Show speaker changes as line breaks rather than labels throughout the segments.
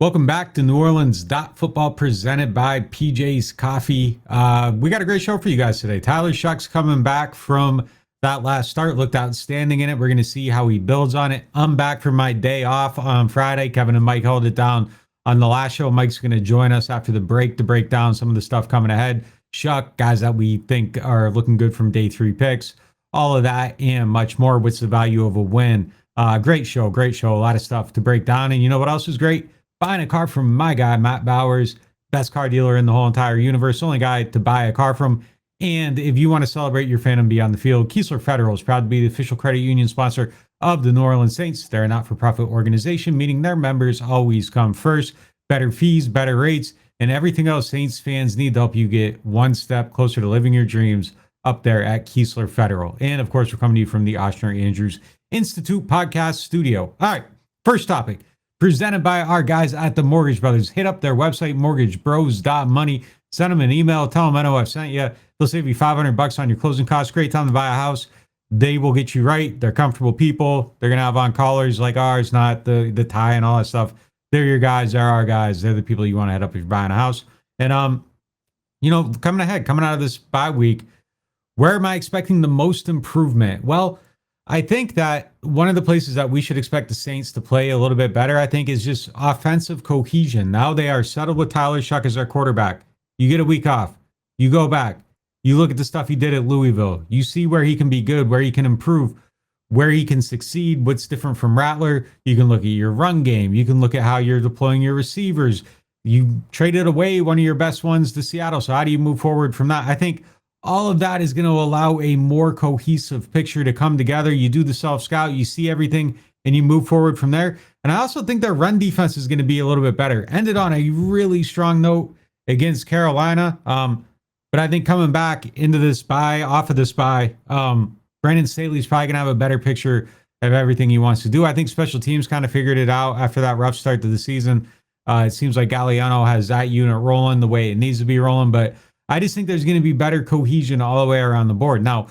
Welcome back to NewOrleans.Football presented by PJ's Coffee. We got a great show for you guys today. Tyler Shought's coming back from that last start. Looked outstanding in it. We're going to see how he builds on it. I'm back from my day off on Friday. Kevin and Mike held it down on the last show. Mike's going to join us after the break to break down some of the stuff coming ahead. Shough, guys that we think are looking good from day 3 picks. All of that and much more. What's the value of a win? Great show. A lot of stuff to break down. And you know what else is great? Buying a car from my guy, Matt Bowers, best car dealer in the whole entire universe, only guy to buy a car from. And if you want to celebrate your fandom beyond the field, Keesler Federal is proud to be the official credit union sponsor of the New Orleans Saints. They're a not-for-profit organization, meaning their members always come first. Better fees, better rates, and everything else Saints fans need to help you get one step closer to living your dreams up there at Keesler Federal. And, of course, we're coming to you from the Ochsner Andrews Institute podcast studio. All right, first topic. Presented by our guys at the Mortgage Brothers. Hit up their website, mortgagebros.money. Send them an email. Tell them NOF sent you. They'll save you $500 on your closing costs. Great time to buy a house. They will get you right. They're comfortable people. They're going to have on callers like ours, not the tie and all that stuff. They're your guys. They're our guys. They're the people you want to head up if you're buying a house. And, coming out of this bye week, where am I expecting the most improvement? Well, I think that one of the places that we should expect the Saints to play a little bit better, I think, is just offensive cohesion. Now they are settled with Tyler Shough as their quarterback. You get a week off. You go back. You look at the stuff he did at Louisville. You see where he can be good, where he can improve, where he can succeed, what's different from Rattler. You can look at your run game. You can look at how you're deploying your receivers. You traded away one of your best ones to Seattle. So how do you move forward from that? I think all of that is going to allow a more cohesive picture to come together. You do the self-scout, you see everything, and you move forward from there. And I also think their run defense is going to be a little bit better. Ended on a really strong note against Carolina. But I think coming back into this bye, off of this bye, Brandon Staley's probably going to have a better picture of everything he wants to do. I think special teams kind of figured it out after that rough start to the season. It seems like Galliano has that unit rolling the way it needs to be rolling, but I just think there's going to be better cohesion all the way around the board. Now,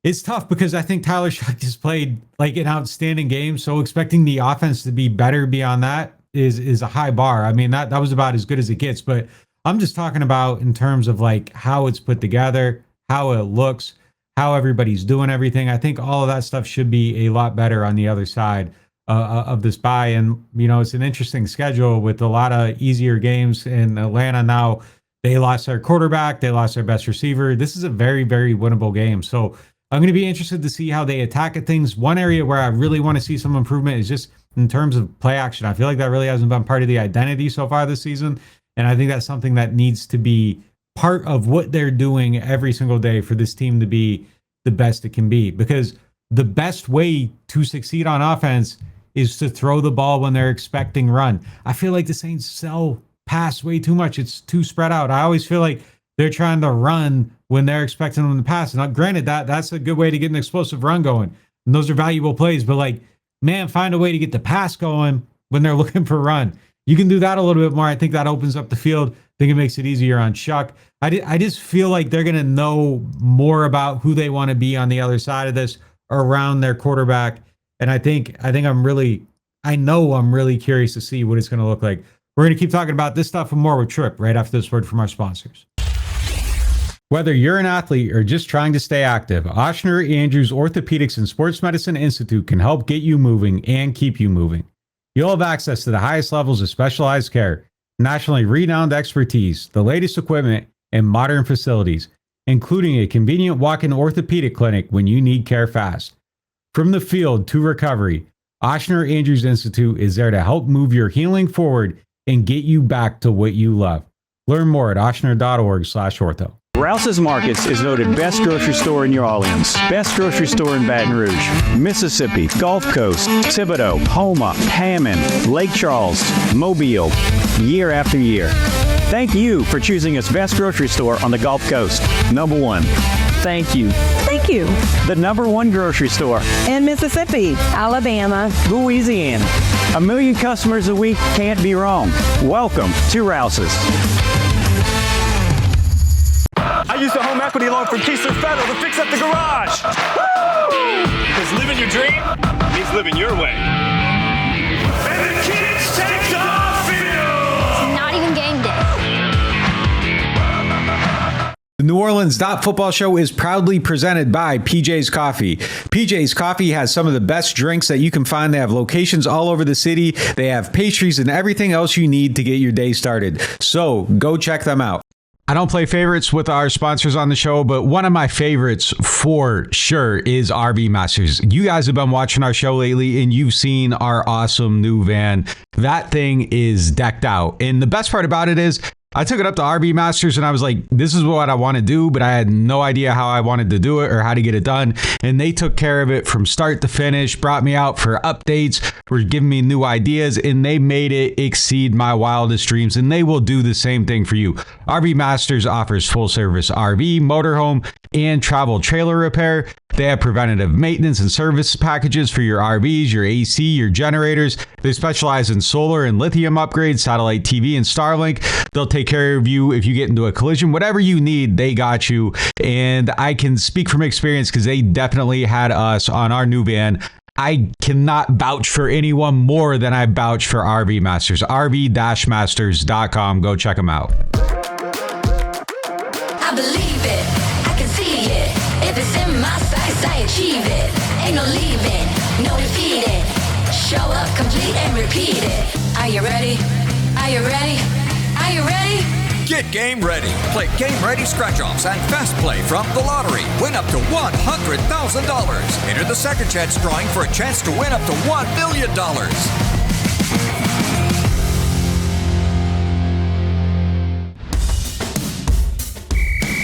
it's tough because I think Tyler Shough has played like an outstanding game. So expecting the offense to be better beyond that is a high bar. I mean, that was about as good as it gets. But I'm just talking about in terms of like how it's put together, how it looks, how everybody's doing everything. I think all of that stuff should be a lot better on the other side of this bye. And, it's an interesting schedule with a lot of easier games in Atlanta now. They lost their quarterback. They lost their best receiver. This is a very, very winnable game. So I'm going to be interested to see how they attack at things. One area where I really want to see some improvement is just in terms of play action. I feel like that really hasn't been part of the identity so far this season. And I think that's something that needs to be part of what they're doing every single day for this team to be the best it can be. Because the best way to succeed on offense is to throw the ball when they're expecting run. I feel like the Saints sell pass way too much. It's too spread out. I always feel like they're trying to run when they're expecting them to pass. And granted, that's a good way to get an explosive run going. And those are valuable plays. But find a way to get the pass going when they're looking for run. You can do that a little bit more. I think that opens up the field. I think it makes it easier on Shough. I just feel like they're going to know more about who they want to be on the other side of this around their quarterback. And I know I'm really curious to see what it's going to look like. We're going to keep talking about this stuff and more with Trip right after this word from our sponsors. Whether you're an athlete or just trying to stay active, Ochsner Andrews Orthopedics and Sports Medicine Institute can help get you moving and keep you moving. You'll have access to the highest levels of specialized care, nationally renowned expertise, the latest equipment, and modern facilities, including a convenient walk-in orthopedic clinic when you need care fast. From the field to recovery, Ochsner Andrews Institute is there to help move your healing forward and get you back to what you love. Learn more at ochsner.org/ortho.
Rouse's Markets is voted best grocery store in New Orleans, best grocery store in Baton Rouge, Mississippi, Gulf Coast, Thibodaux, Houma, Hammond, Lake Charles, Mobile, year after year. Thank you for choosing us best grocery store on the Gulf Coast. Number one. Thank you.
Thank you.
The number one grocery store
in Mississippi, Alabama,
Louisiana. 1 million customers a week can't be wrong. Welcome to Rouse's.
I used a home equity loan from Keesler Federal to fix up the garage. Woo! Because living your dream means living your way. And the kids take off in
NewOrleans.Football show is proudly presented by PJ's Coffee. PJ's Coffee has some of the best drinks that you can find. They have locations all over the city. They have pastries and everything else you need to get your day started. So go check them out. I don't play favorites with our sponsors on the show, but one of my favorites for sure is RV Masters. You guys have been watching our show lately and you've seen our awesome new van. That thing is decked out. And the best part about it is I took it up to RV Masters and I was like, this is what I want to do, but I had no idea how I wanted to do it or how to get it done. And they took care of it from start to finish, brought me out for updates, were giving me new ideas, and they made it exceed my wildest dreams. And they will do the same thing for you. RV Masters offers full service RV, motorhome, and travel trailer repair. They have preventative maintenance and service packages for your RVs, your AC, your generators. They specialize in solar and lithium upgrades, satellite TV, and Starlink. They'll take care of you if you get into a collision. Whatever you need, they got you. And I can speak from experience because they definitely had us on our new van. I cannot vouch for anyone more than I vouch for RV Masters. RV-Masters.com. Go check them out.
I believe it, I can see it. If it's in my sights, I achieve it. Ain't no leaving, no defeating. Show up, complete and repeat it. Are you ready? Are you ready? Are you ready?
Get game ready. Play Game Ready Scratch-Offs and Fast Play from the lottery. Win up to $100,000. Enter the second chance drawing for a chance to win up to $1 million.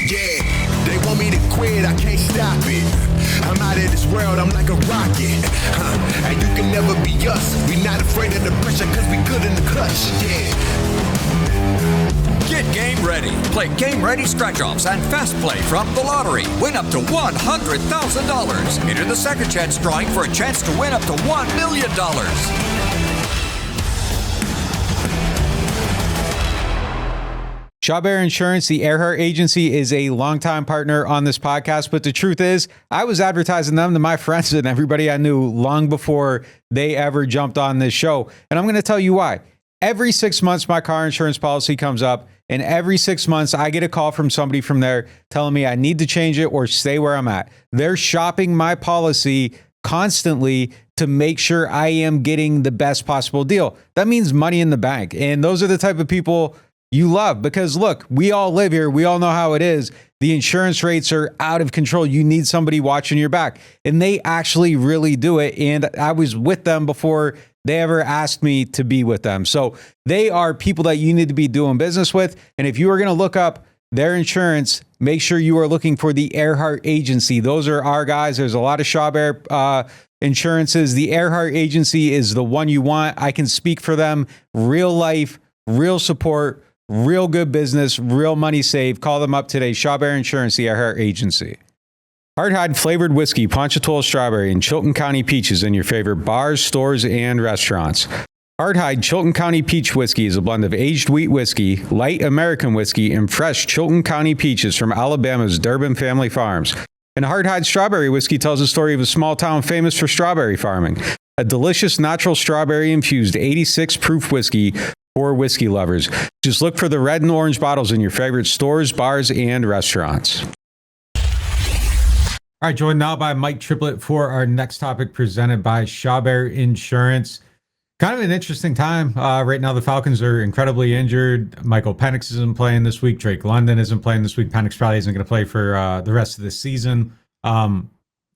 Yeah, they want me to quit, I can't stop it. I'm out of this world, I'm like a rocket. And you can never be us. We not afraid of the pressure, cause we good in the clutch. Yeah.
Get game ready. Play Game Ready Scratch-Offs and Fast Play from the lottery. Win up to $100,000. Enter the second chance drawing for a chance to win up to $1 million.
Shawbear Insurance, the Earhart Agency, is a longtime partner on this podcast, but the truth is, I was advertising them to my friends and everybody I knew long before they ever jumped on this show. And I'm going to tell you why. Every 6 months, my car insurance policy comes up, and every 6 months, I get a call from somebody from there telling me I need to change it or stay where I'm at. They're shopping my policy constantly to make sure I am getting the best possible deal. That means money in the bank. And those are the type of people you love because look, we all live here. We all know how it is. The insurance rates are out of control. You need somebody watching your back, and they actually really do it. And I was with them before they ever asked me to be with them. So they are people that you need to be doing business with. And if you are going to look up their insurance, make sure you are looking for the Earhart Agency. Those are our guys. There's a lot of Shawbear insurances. The Earhart Agency is the one you want. I can speak for them. Real life, real support, real good business, real money saved. Call them up today. Shawbear Insurance, the Earhart Agency. Hardhide flavored whiskey, Ponchatoula strawberry, and Chilton County peaches in your favorite bars, stores, and restaurants. Hardhide Chilton County peach whiskey is a blend of aged wheat whiskey, light American whiskey, and fresh Chilton County peaches from Alabama's Durbin Family Farms. And Hardhide strawberry whiskey tells the story of a small town famous for strawberry farming. A delicious natural strawberry-infused 86 proof whiskey for whiskey lovers. Just look for the red and orange bottles in your favorite stores, bars, and restaurants. All right, joined now by Mike Triplett for our next topic presented by Shawbear Insurance. Kind of an interesting time. Right now, the Falcons are incredibly injured. Michael Penix isn't playing this week. Drake London isn't playing this week. Penix probably isn't going to play for the rest of the season. And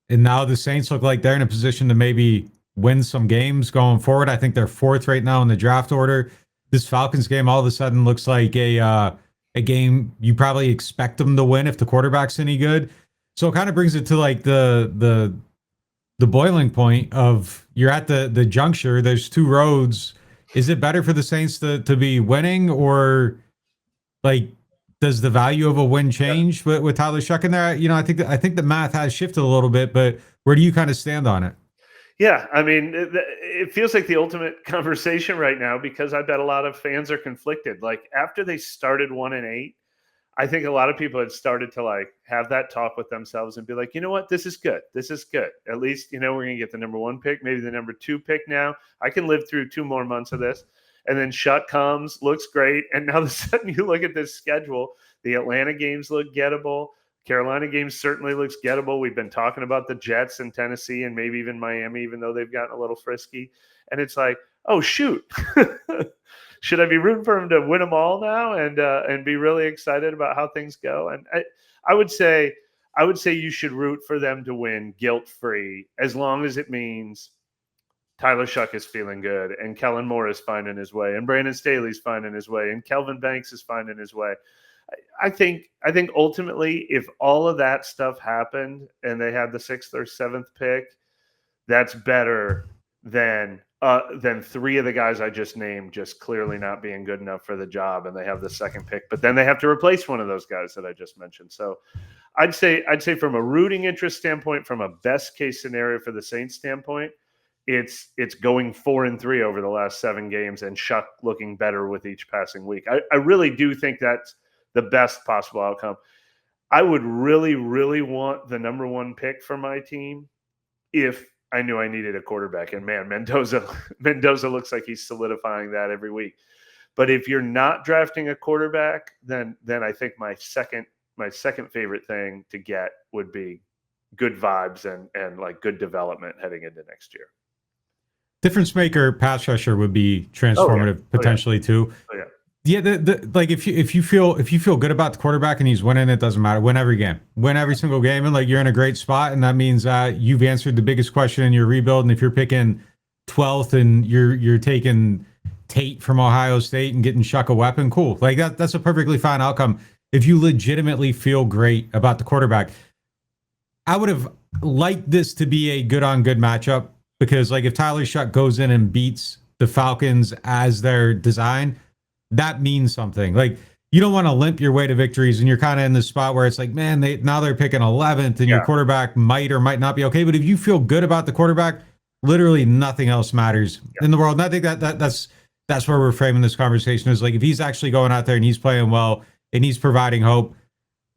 now the Saints look like they're in a position to maybe win some games going forward. I think they're fourth right now in the draft order. This Falcons game all of a sudden looks like a game you probably expect them to win if the quarterback's any good. So it kind of brings it to like the boiling point of you're at the juncture. There's two roads. Is it better for the Saints to be winning, or like does the value of a win change with Tyler Shuck in there? You know, I think the math has shifted a little bit, but where do you kind of stand on it?
Yeah, I mean, it feels like the ultimate conversation right now because I bet a lot of fans are conflicted. Like after they started 1-8, I think a lot of people had started to like have that talk with themselves and be like, you know what, this is good. This is good. At least, you know, we're going to get the number 1 pick, maybe the number 2 pick now. I can live through 2 more months of this. And then Shutt comes, looks great. And now all of a sudden you look at this schedule. The Atlanta games look gettable. Carolina game certainly looks gettable. We've been talking about the Jets and Tennessee and maybe even Miami, even though they've gotten a little frisky. And it's like, oh, shoot. Should I be rooting for them to win them all now and be really excited about how things go? And I would say you should root for them to win guilt-free, as long as it means Tyler Shuck is feeling good and Kellen Moore is finding his way and Brandon Staley's finding his way and Kelvin Banks is finding his way. I think ultimately, if all of that stuff happened and they had the 6th or 7th pick, that's better than three of the guys I just named just clearly not being good enough for the job, and they have the 2nd pick, but then they have to replace one of those guys that I just mentioned. So I'd say from a rooting interest standpoint, from a best case scenario for the Saints standpoint, it's going 4-3 over the last 7 games and Shuck looking better with each passing week. I really do think that's the best possible outcome. I would really, really want the number 1 pick for my team if I knew I needed a quarterback. And man, Mendoza looks like he's solidifying that every week. But if you're not drafting a quarterback, then I think my second favorite thing to get would be good vibes and like good development heading into next year.
Difference maker pass rusher would be transformative potentially too.
Oh, yeah.
Yeah, like if you feel good about the quarterback and he's winning, it doesn't matter. Win every game, win every single game, and like you're in a great spot, and that means you've answered the biggest question in your rebuild. And if you're picking 12th and you're taking Tate from Ohio State and getting Shuck a weapon, cool. Like that's a perfectly fine outcome if you legitimately feel great about the quarterback. I would have liked this to be a good on good matchup, because like if Tyler Shuck goes in and beats the Falcons as their design, that means something. Like you don't want to limp your way to victories, and you're kind of in the spot where it's like, man, now they're picking 11th, and your quarterback might or might not be okay. But if you feel good about the quarterback, literally nothing else matters in the world. And I think that's where we're framing this conversation, is like if he's actually going out there and he's playing well and he's providing hope,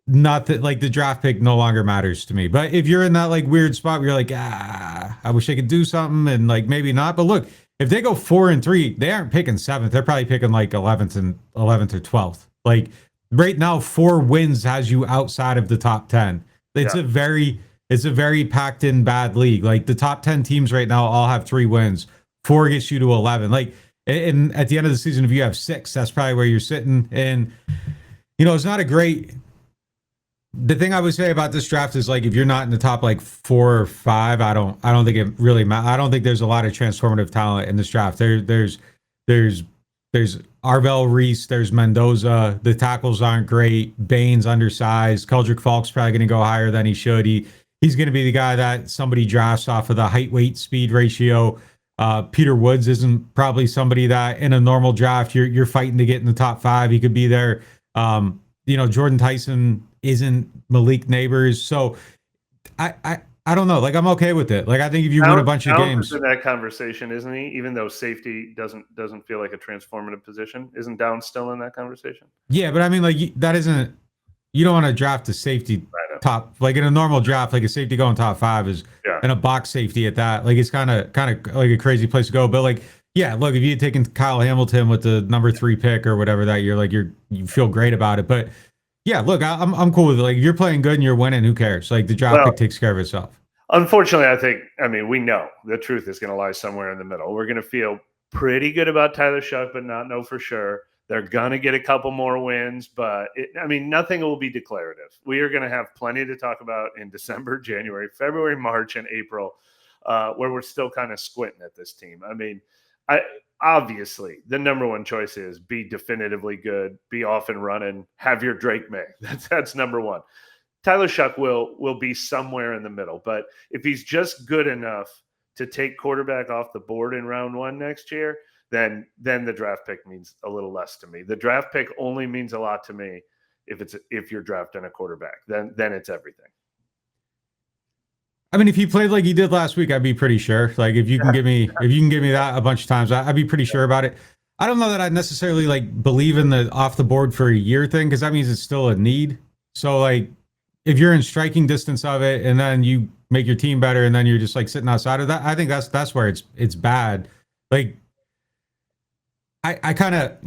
not that like the draft pick no longer matters to me. But if you're in that like weird spot where you're like, I wish I could do something, and like maybe not. But look, if they go 4-3, they aren't picking 7th. They're probably picking like 11th or 12th. Like right now, 4 wins has you outside of the top 10. It's a very packed in bad league. Like the top 10 teams right now all have 3 wins. 4 gets you to 11. Like, and at the end of the season, if you have 6, that's probably where you're sitting. And it's not a great. The thing I would say about this draft is like if you're not in the top like 4 or 5, I don't think it really matters. I don't think there's a lot of transformative talent in this draft. There's Arvell Reese, there's Mendoza. The tackles aren't great. Bain's undersized. Keldrick Falk's probably going to go higher than he should. He's going to be the guy that somebody drafts off of the height weight speed ratio. Peter Woods isn't probably somebody that in a normal draft you're fighting to get in the top 5. He could be there. Jordan Tyson isn't Malik Neighbors. So I don't know. Like I'm okay with it. Like I think if you win a bunch of games
in that conversation, isn't he? Even though safety doesn't feel like a transformative position, isn't Downs still in that conversation?
Yeah, but I mean, like that isn't. You don't want to draft a safety top, like in a normal draft, like a safety going top 5 is, and a box safety at that. Like it's kind of like a crazy place to go. But like, yeah, look, if you had taken Kyle Hamilton with the number 3 pick or whatever that year, like you feel great about it. But yeah, look, I'm cool with it. Like if you're playing good and you're winning, who cares? Like the draft pick takes care of itself.
Unfortunately, we know the truth is going to lie somewhere in the middle. We're going to feel pretty good about Tyler Shuck, but not know for sure. They're going to get a couple more wins, but nothing will be declarative. We are going to have plenty to talk about in December, January, February, March, and April, where we're still kind of squinting at this team. Obviously, the number 1 choice is be definitively good, be off and running, have your Drake May. That's number 1. Tyler Shuck will be somewhere in the middle, but if he's just good enough to take quarterback off the board in round 1 next year, then the draft pick means a little less to me. The draft pick only means a lot to me if you're drafting a quarterback. Then it's everything.
I mean, if he played like he did last week, I'd be pretty sure. Like if you can give me that a bunch of times, I'd be pretty sure about it. I don't know that I'd necessarily like believe in the off the board for a year thing, because that means it's still a need. So like if you're in striking distance of it and then you make your team better and then you're just like sitting outside of that, I think that's where it's bad. Like I kind of,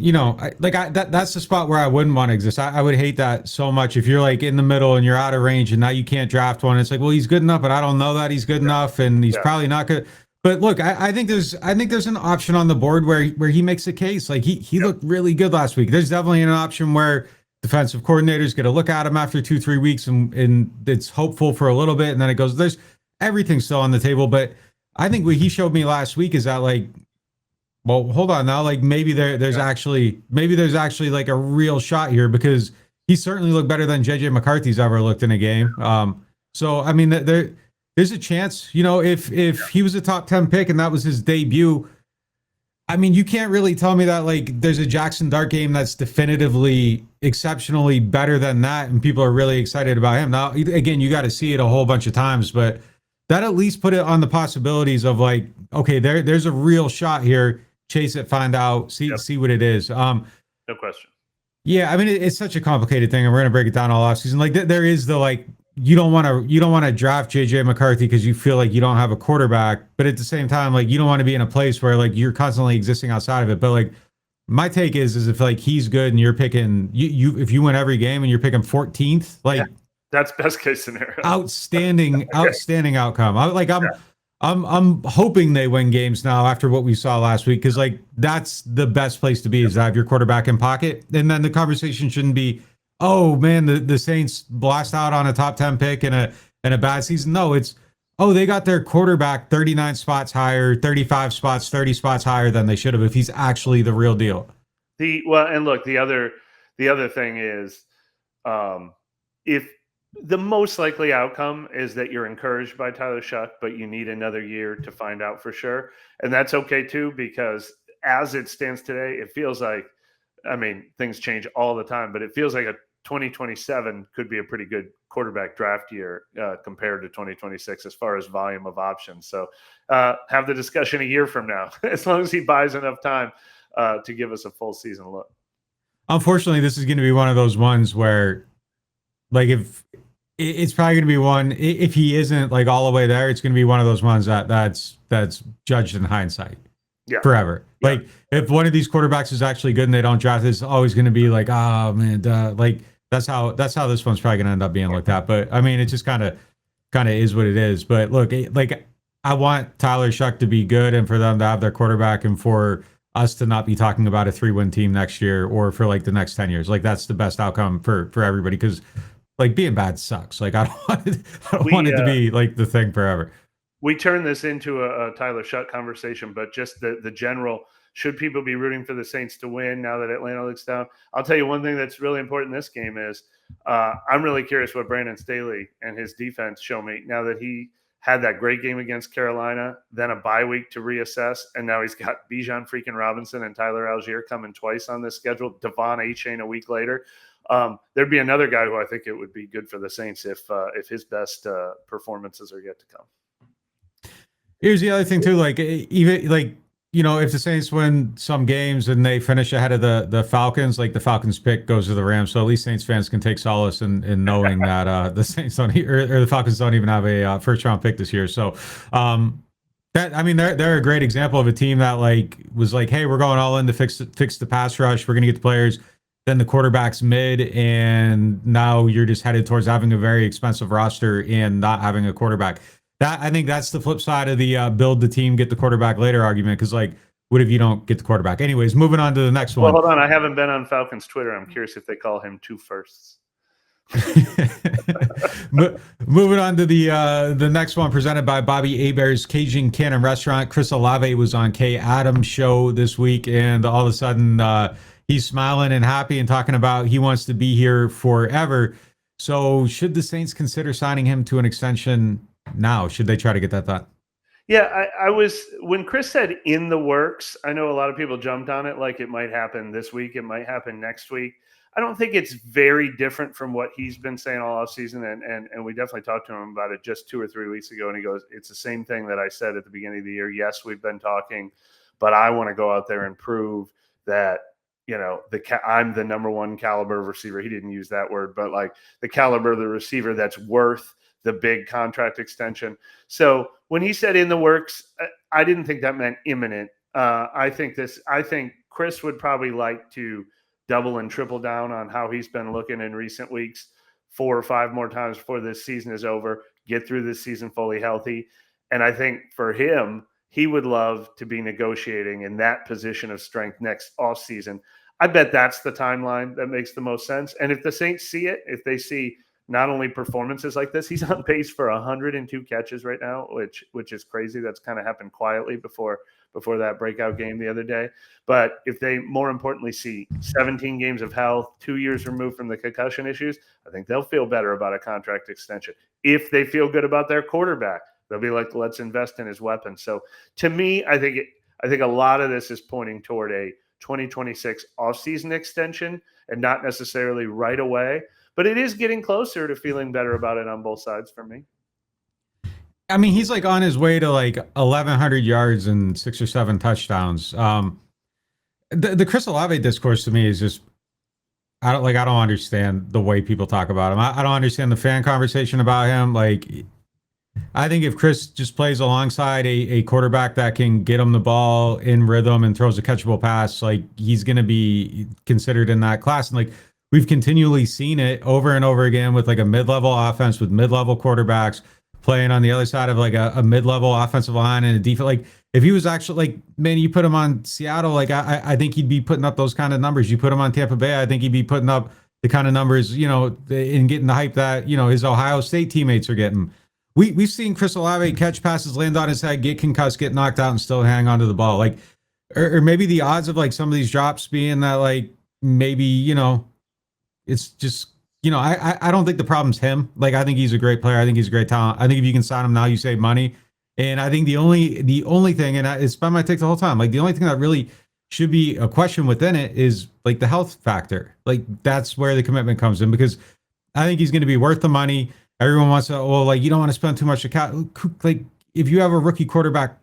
that's the spot where I wouldn't want to exist. I would hate that so much. If you're like in the middle and you're out of range and now you can't draft one, it's like, well, he's good enough, but I don't know that he's good enough, and he's probably not good. But look, I think there's an option on the board where he makes a case. Like he looked really good last week. There's definitely an option where defensive coordinators get a look at him after 2-3 weeks, and it's hopeful for a little bit, and then it goes. There's everything's still on the table, but I think what he showed me last week is that, like, well, hold on now. Like maybe there's actually like a real shot here, because he certainly looked better than JJ McCarthy's ever looked in a game. So I mean, there's a chance, if he was a top 10 pick and that was his debut. I mean, you can't really tell me that like there's a Jackson Dart game that's definitively exceptionally better than that, and people are really excited about him. Now, again, you got to see it a whole bunch of times, but that at least put it on the possibilities of like, okay, there's a real shot here. Chase it, find out, see what it is.
No question.
Yeah, I mean, it's such a complicated thing, and we're gonna break it down all offseason. Like, there is the like, you don't want to draft JJ McCarthy because you feel like you don't have a quarterback, but at the same time, like, you don't want to be in a place where like you're constantly existing outside of it. But like, my take is if like he's good and you're picking if you win every game and you're picking 14th, like
that's best case scenario.
Outstanding outcome. I'm hoping they win games now after what we saw last week, because like that's the best place to be, is to have your quarterback in pocket. And then the conversation shouldn't be, oh man, the Saints blast out on a top 10 pick in a bad season. No, it's, oh, they got their quarterback 39 spots higher, 35 spots, 30 spots higher than they should have, if he's actually the real deal.
And look, the other thing is, if the most likely outcome is that you're encouraged by Tyler Shuck, but you need another year to find out for sure. And that's okay too, because as it stands today, it feels like, I mean, things change all the time, but it feels like a 2027 could be a pretty good quarterback draft year compared to 2026 as far as volume of options. So have the discussion a year from now, as long as he buys enough time to give us a full season look. Unfortunately,
this is going to be one of those ones where, like, if it's probably going to be one, if he isn't like all the way there, it's going to be one of those ones that's judged in hindsight forever. Yeah. Like, if one of these quarterbacks is actually good and they don't draft, it's always going to be like, oh man, like that's how this one's probably going to end up being looked at. But I mean, it just kind of is what it is. But look, like, I want Tyler Shuck to be good and for them to have their quarterback, and for us to not be talking about a 3-win team next year or for like the next 10 years. Like, that's the best outcome for everybody, because like, being bad sucks. Like, I don't want it to be like the thing forever. We turn this into a Tyler Shuck conversation, but just the general, should people be rooting for the Saints to win now that Atlanta looks down? I'll tell you one thing that's really important in this game is I'm really curious what Brandon Staley and his defense show me now that he had that great game against Carolina, then a bye week to reassess, and now he's got Bijan freaking Robinson and Tyler Algier coming twice on this schedule, Devon Achane a week later. There'd be another guy who I think it would be good for the Saints if his best performances are yet to come. Here's the other thing too, like, even like, if the Saints win some games and they finish ahead of the Falcons, like, the Falcons pick goes to the Rams, so at least Saints fans can take solace in knowing that the Saints don't or the Falcons don't even have a first round pick this year. So that, I mean, they're a great example of a team that like was like, hey, we're going all in to fix the pass rush. We're gonna get the players. Then the quarterback's mid, and now you're just headed towards having a very expensive roster and not having a quarterback. I think that's the flip side of the build the team, get the quarterback later argument, because like, what if you don't get the quarterback? Anyways, moving on to the next one. Well, hold on. I haven't been on Falcons Twitter. I'm curious if they call him 2 firsts. Moving on to the next one, presented by Bobby Hebert's Cajun Cannon Restaurant. Chris Olave was on Kay Adams' show this week, and all of a sudden he's smiling and happy and talking about he wants to be here forever. So should the Saints consider signing him to an extension now? Should they try to get that done? Yeah, I was, when Chris said in the works, I know a lot of people jumped on it like it might happen this week, it might happen next week. I don't think it's very different from what he's been saying all offseason, and we definitely talked to him about it just 2 or 3 weeks ago, and he goes, it's the same thing that I said at the beginning of the year. Yes, we've been talking, but I want to go out there and prove that, I'm the number 1 caliber receiver. He didn't use that word, but like the caliber of the receiver that's worth the big contract extension. So when he said in the works, I didn't think that meant imminent. I think
Chris would probably like to double and triple down on how he's been looking in recent weeks, 4 or 5 more times before this season is over, get through this season fully healthy. And I think for him, he would love to be negotiating in that position of strength next offseason. I bet that's the timeline that makes the most sense. And if the Saints see it, if they see not only performances like this, he's on pace for 102 catches right now, which is crazy. That's kind of happened quietly before that breakout game the other day. But if they more importantly see 17 games of health, 2 years removed from the concussion issues, I think they'll feel better about a contract extension. If they feel good about their quarterback, they'll be like, let's invest in his weapon. So to me, I think a lot of this is pointing toward a 2026 offseason extension and not necessarily right away. But it is getting closer to feeling better about it on both sides for me.
I mean, he's like on his way to like 1,100 yards and 6 or 7 touchdowns. The Chris Olave discourse to me is just, I don't understand the way people talk about him. I don't understand the fan conversation about him. Like, I think if Chris just plays alongside a quarterback that can get him the ball in rhythm and throws a catchable pass, like he's going to be considered in that class. And like, we've continually seen it over and over again with like a mid-level offense with mid-level quarterbacks playing on the other side of like a mid-level offensive line and a defense. Like if he was actually like, man, you put him on Seattle, like I think he'd be putting up those kind of numbers. You put him on Tampa Bay, I think he'd be putting up the kind of numbers, you know, and getting the hype that, you know, his Ohio State teammates are getting. We've seen Chris Olave catch passes, land on his head, get concussed, get knocked out, and still hang onto the ball. Like, or maybe the odds of like some of these drops being that like maybe, you know, it's just, you know, I don't think the problem's him. Like, I think he's a great player. I think he's a great talent. I think if you can sign him now, you save money. And I think the only thing, and it's been my take the whole time, like the only thing that really should be a question within it is like the health factor. Like that's where the commitment comes in, because I think he's going to be worth the money. Everyone wants to, well, like you don't want to spend too much. Like if you have a rookie quarterback,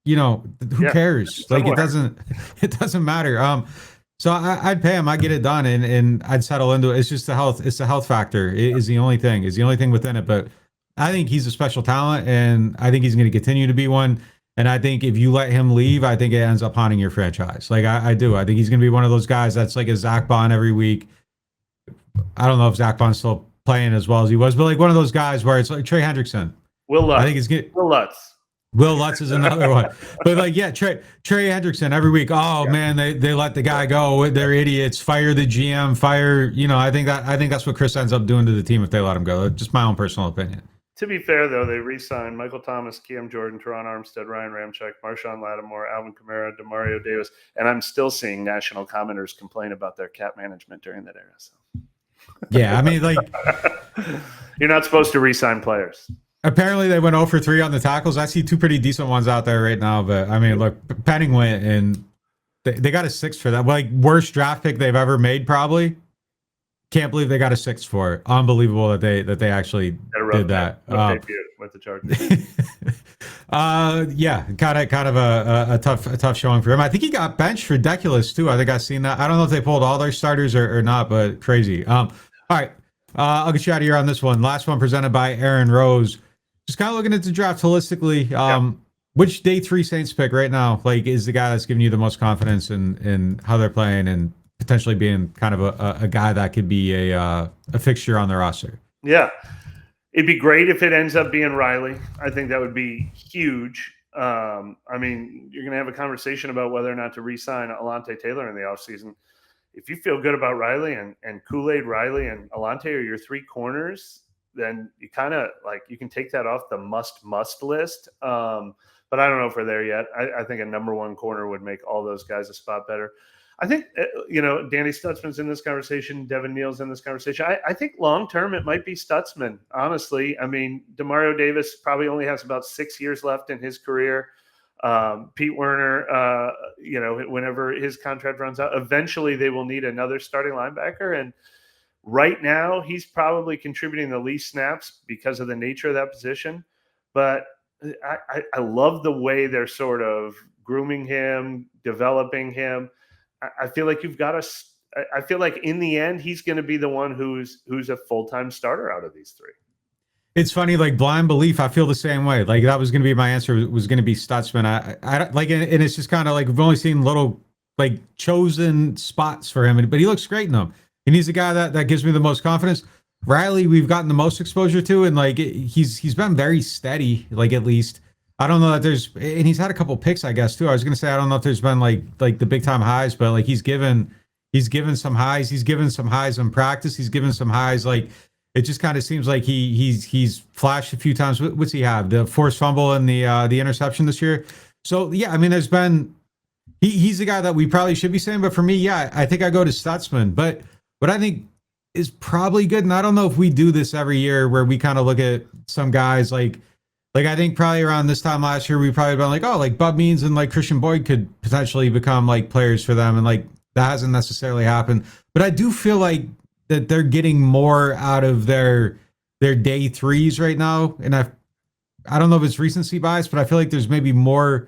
you know, who cares? Like it doesn't matter. So I'd pay him. I get it done, and I'd settle into it. It's just the health. It's the health factor. It is the only thing. Is the only thing within it. But I think he's a special talent, and I think he's going to continue to be one. And I think if you let him leave, I think it ends up haunting your franchise. Like I do. I think he's going to be one of those guys that's like a Zach Bond every week. I don't know if Zach Bond's still playing as well as he was, but like one of those guys where it's like Trey Hendrickson.
Will Lutz.
I think it's good.
Will Lutz.
Will Lutz is another one. But like, yeah, Trey Hendrickson every week. Oh man, they let the guy go. They're idiots. Fire the GM. Fire. You know, I think that's what Chris ends up doing to the team if they let him go. Just my own personal opinion.
To be fair, though, they re-signed Michael Thomas, Cam Jordan, Teron Armstead, Ryan Ramczyk, Marshawn Lattimore, Alvin Kamara, Demario Davis, and I'm still seeing national commenters complain about their cap management during that era. So.
Yeah, I mean, like
you're not supposed to re-sign players.
Apparently, they went 0 for 3 on the tackles. I see 2 pretty decent ones out there right now, but I mean, look, Penning went and they got a 6 for that. Like worst draft pick they've ever made, probably. Can't believe they got a 6 for it. Unbelievable that they actually did that.
With the Chargers.
Yeah, kind of a tough showing for him. I think he got benched ridiculous too. I think I've seen that. I don't know if they pulled all their starters or not, but crazy. All right, I'll get you out of here on this one. Last one presented by Aaron Rose. Just kind of looking at the draft holistically. Which day 3 Saints pick right now, like, is the guy that's giving you the most confidence in how they're playing and potentially being kind of a guy that could be a fixture on the roster?
Yeah. It'd be great if it ends up being Riley. I think that would be huge. I mean, you're going to have a conversation about whether or not to re-sign Alante Taylor in the offseason. If you feel good about Riley and Kool-Aid Riley and Alante are your 3 corners, then you kind of like you can take that off the must list. But I don't know if we're there yet. I think a number 1 corner would make all those guys a spot better. I think, Danny Stutzman's in this conversation. Devin Neal's in this conversation. I think long-term it might be Stutzman, honestly. I mean, Demario Davis probably only has about 6 years left in his career. Pete Werner, whenever his contract runs out, eventually they will need another starting linebacker. And right now he's probably contributing the least snaps because of the nature of that position. But I love the way they're sort of grooming him, developing him. I feel like I feel like in the end, he's going to be the one who's a full-time starter out of these 3.
It's funny, like blind belief. I feel the same way. Like that was going to be my answer. Was going to be Stutzman. I like, and it's just kind of like we've only seen little like chosen spots for him, but he looks great in them. And he's the guy that gives me the most confidence. Riley, we've gotten the most exposure to, and like he's been very steady, like at least. I don't know that and he's had a couple picks, I guess, too. I was gonna say I don't know if there's been like the big time highs, but like he's given some highs. He's given some highs in practice. He's given some highs. Like it just kind of seems like he's flashed a few times. What's he have? The forced fumble and the interception this year. So yeah, I mean, there's been he's the guy that we probably should be saying, but for me, yeah, I think I go to Stutzman. But what I think is probably good, and I don't know if we do this every year where we kind of look at some guys like I think probably around this time last year we probably been like, oh, like Bub Means and like Christian Boyd could potentially become like players for them, and like that hasn't necessarily happened. But I do feel like that they're getting more out of their day threes right now, and I don't know if it's recency bias, but I feel like there's maybe more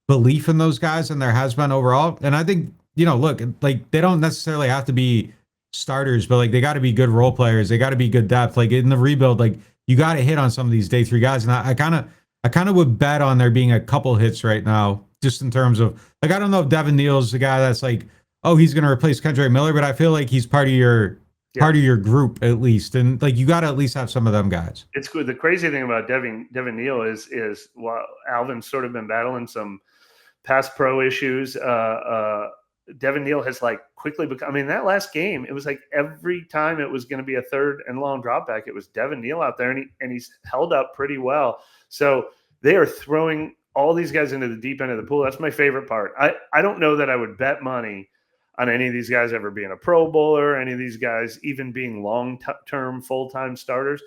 belief in those guys than there has been overall. And I think, look, like they don't necessarily have to be starters, but like they got to be good role players. They got to be good depth. Like in the rebuild, like you got to hit on some of these day three guys. And I kind of would bet on there being a couple hits right now, just in terms of like, I don't know if Devin Neal's the guy that's like, oh, he's going to replace Kendrick Miller, but I feel like he's part of your group at least. And like, you got to at least have some of them guys.
It's good. The crazy thing about Devin Neal is while Alvin's sort of been battling some pass pro issues, Devin Neal has like quickly become, I mean, that last game, it was like every time it was going to be a third and long drop back, it was Devin Neal out there, and he's held up pretty well. So they are throwing all these guys into the deep end of the pool. That's my favorite part. I don't know that I would bet money on any of these guys ever being a Pro Bowler, any of these guys even being long-term, full-time starters.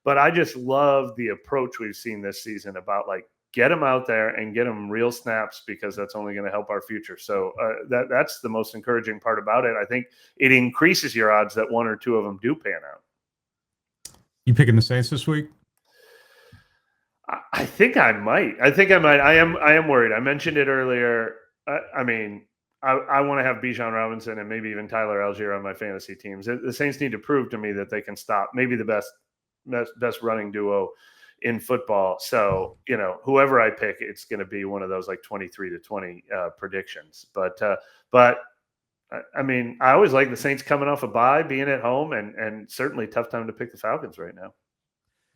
But I just love the approach we've seen this season about like, get them out there and get them real snaps, because that's only going to help our future. So that's the most encouraging part about it. I think it increases your odds that one or two of them do pan out.
You picking the Saints this week?
I think I might. I am worried. I mentioned it earlier. I mean, I want to have Bijan Robinson and maybe even Tyler Algier on my fantasy teams. The Saints need to prove to me that they can stop maybe the best running duo in football. So, whoever I pick, it's going to be one of those like 23-20 predictions. But I mean, I always like the Saints coming off a bye, being at home, and certainly tough time to pick the Falcons right now.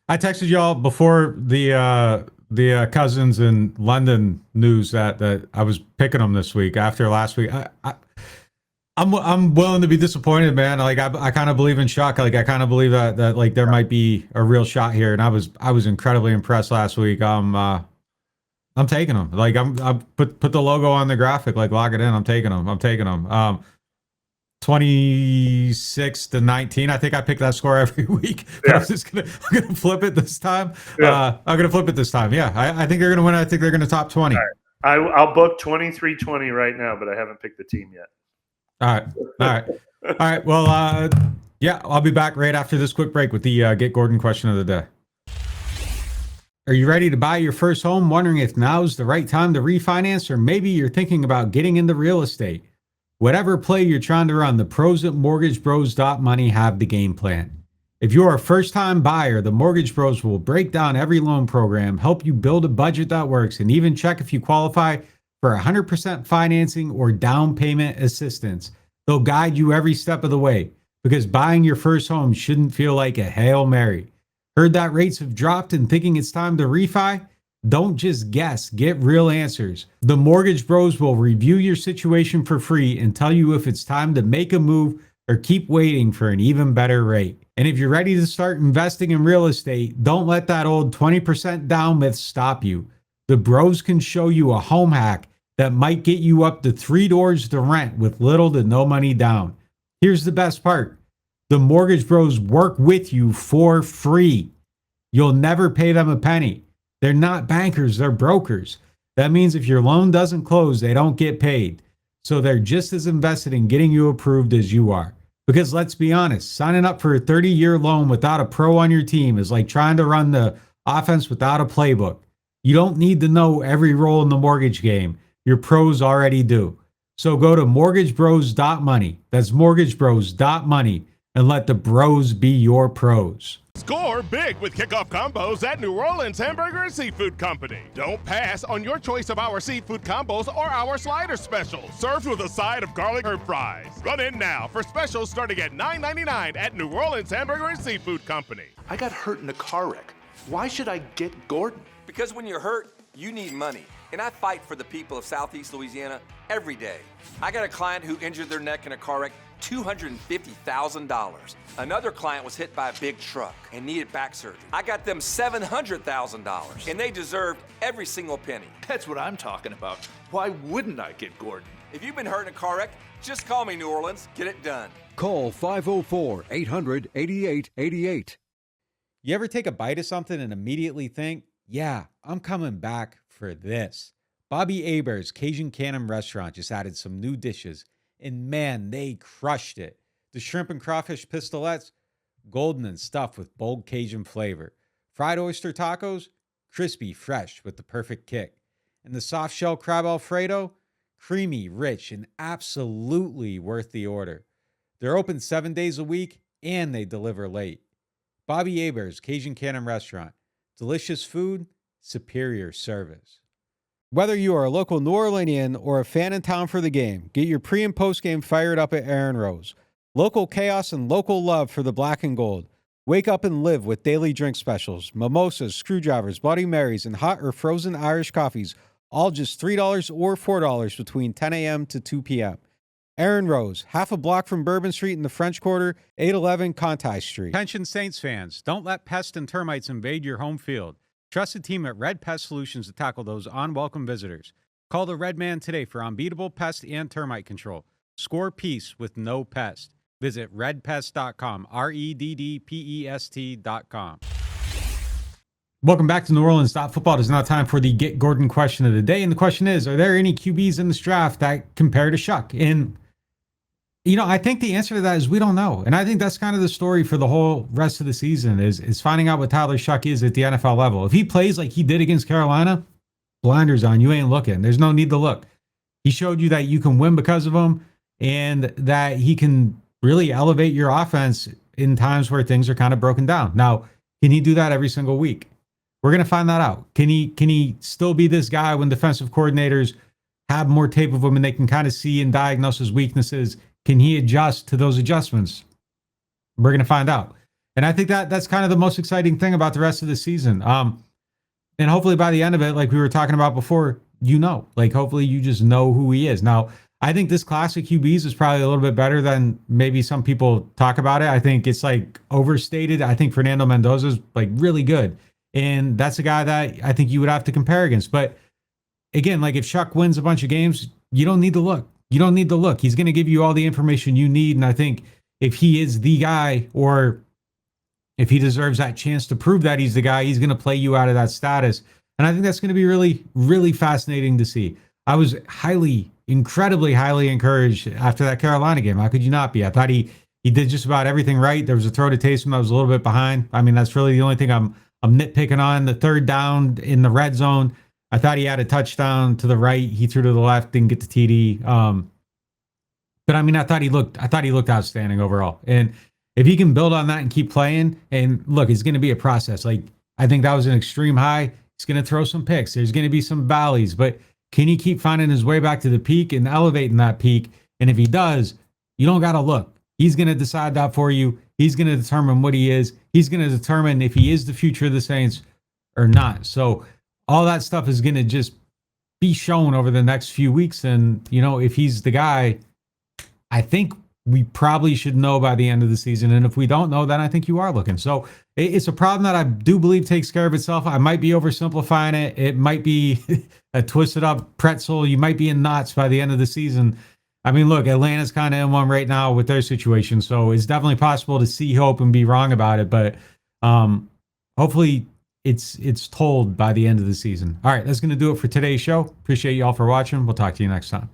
I texted y'all before the Cousins in London news that I was picking them this week after last week. I'm willing to be disappointed, man. Like I kind of believe in shock. Like I kind of believe that like there might be a real shot here, and I was incredibly impressed last week. I'm taking them. Like I put the logo on the graphic, like lock it in. I'm taking them. 26-19. I think I pick that score every week. But I'm gonna flip it this time. Yeah. I'm gonna flip it this time. Yeah, I think they're gonna win. I think they're gonna top 20.
All right. I'll book 23-20 right now, but I haven't picked the team yet.
All right. Well, yeah, I'll be back right after this quick break with the Get Gordon question of the day. Are you ready to buy your first home, wondering if now's the right time to refinance, or maybe you're thinking about getting into real estate? Whatever play you're trying to run, the pros at MortgageBros.money have the game plan. If you're a first-time buyer, the Mortgage Bros will break down every loan program, help you build a budget that works, and even check if you qualify for 100% financing or down payment assistance. They'll guide you every step of the way, because buying your first home shouldn't feel like a Hail Mary. Heard that rates have dropped and thinking it's time to refi? Don't just guess, get real answers. The Mortgage Bros will review your situation for free and tell you if it's time to make a move or keep waiting for an even better rate. And if you're ready to start investing in real estate, don't let that old 20% down myth stop you. The Bros can show you a home hack that might get you up to 3 doors to rent with little to no money down. Here's the best part. The Mortgage Bros work with you for free. You'll never pay them a penny. They're not bankers, they're brokers. That means if your loan doesn't close, they don't get paid. So they're just as invested in getting you approved as you are. Because let's be honest, signing up for a 30-year loan without a pro on your team is like trying to run the offense without a playbook. You don't need to know every role in the mortgage game. Your pros already do. So go to MortgageBros.money. That's MortgageBros.money and let the bros be your pros.
Score big with kickoff combos at New Orleans Hamburger and Seafood Company. Don't pass on your choice of our seafood combos or our slider specials. Served with a side of garlic herb fries. Run in now for specials starting at $9.99 at New Orleans Hamburger and Seafood Company.
I got hurt in a car wreck. Why should I get Gordon?
Because when you're hurt, you need money. And I fight for the people of Southeast Louisiana every day. I got a client who injured their neck in a car wreck, $250,000. Another client was hit by a big truck and needed back surgery. I got them $700,000, and they deserved every single penny.
That's what I'm talking about. Why wouldn't I get Gordon?
If you've been hurt in a car wreck, just call me, New Orleans. Get it done.
Call 504-800-8888.
You ever take a bite of something and immediately think, yeah, I'm coming back for this? Bobby Hebert's Cajun Cannon Restaurant just added some new dishes, and man, they crushed it. The shrimp and crawfish pistolets, golden and stuffed with bold Cajun flavor. Fried oyster tacos, crispy, fresh with the perfect kick. And the soft shell crab Alfredo, creamy, rich, and absolutely worth the order. They're open 7 days a week, and they deliver late. Bobby Hebert's Cajun Cannon Restaurant. Delicious food, superior service. Whether you are a local New Orleanian or a fan in town for the game, get your pre- and post-game fired up at Aaron Rose. Local chaos and local love for the black and gold. Wake up and live with daily drink specials, mimosas, screwdrivers, Bloody Marys, and hot or frozen Irish coffees, all just $3 or $4 between 10 a.m. to 2 p.m. Aaron Rose, half a block from Bourbon Street in the French Quarter, 811 Conti Street. Attention Saints fans, don't let pests and termites invade your home field. Trust the team at Red Pest Solutions to tackle those unwelcome visitors. Call the Red Man today for unbeatable pest and termite control. Score peace with no pest. Visit redpest.com, REDDPEST.com. Welcome back to New Orleans.Football. It is now time for the Get Gordon question of the day. And the question is, are there any QBs in this draft that compare to Shuck? And, you know, I think the answer to that is we don't know. And I think that's kind of the story for the whole rest of the season is finding out what Tyler Shuck is at the NFL level. If he plays like he did against Carolina, blinders on, you ain't looking. There's no need to look. He showed you that you can win because of him and that he can really elevate your offense in times where things are kind of broken down. Now, can he do that every single week? We're going to find that out. Can he still be this guy when defensive coordinators have more tape of him and they can kind of see and diagnose his weaknesses? Can he adjust to those adjustments? We're going to find out. And I think that's kind of the most exciting thing about the rest of the season. And hopefully by the end of it, like we were talking about before, hopefully you just know who he is. Now, I think this class of QBs is probably a little bit better than maybe some people talk about it. I think it's like overstated. I think Fernando Mendoza is like really good. And that's a guy that I think you would have to compare against. But again, like if Shuck wins a bunch of games, you don't need to look. You don't need to look. He's going to give you all the information you need. And I think if he is the guy, or if he deserves that chance to prove that he's the guy, he's going to play you out of that status. And I think that's going to be really, really fascinating to see. I was incredibly highly encouraged after that Carolina game. How could you not be? I thought he did just about everything right. There was a throw to Taysom that was a little bit behind. I mean, that's really the only thing I'm nitpicking on. The third down in the red zone, I thought he had a touchdown to the right. He threw to the left, didn't get the TD. But I mean, I thought he looked outstanding overall. And if he can build on that and keep playing, and look, it's going to be a process. Like, I think that was an extreme high. He's going to throw some picks. There's going to be some valleys, but can he keep finding his way back to the peak and elevating that peak? And if he does, you don't got to look. He's going to decide that for you. He's going to determine what he is. He's going to determine if he is the future of the Saints or not. So all that stuff is going to just be shown over the next few weeks. And, you know, if he's the guy, I think we probably should know by the end of the season. And if we don't know, then I think you are looking. So it's a problem that I do believe takes care of itself. I might be oversimplifying it. It might be a twisted up pretzel. You might be in knots by the end of the season. I mean, look, Atlanta's kind of in one right now with their situation. So it's definitely possible to see hope and be wrong about it. But hopefully it's told by the end of the season. All right, that's going to do it for today's show. Appreciate you all for watching. We'll talk to you next time.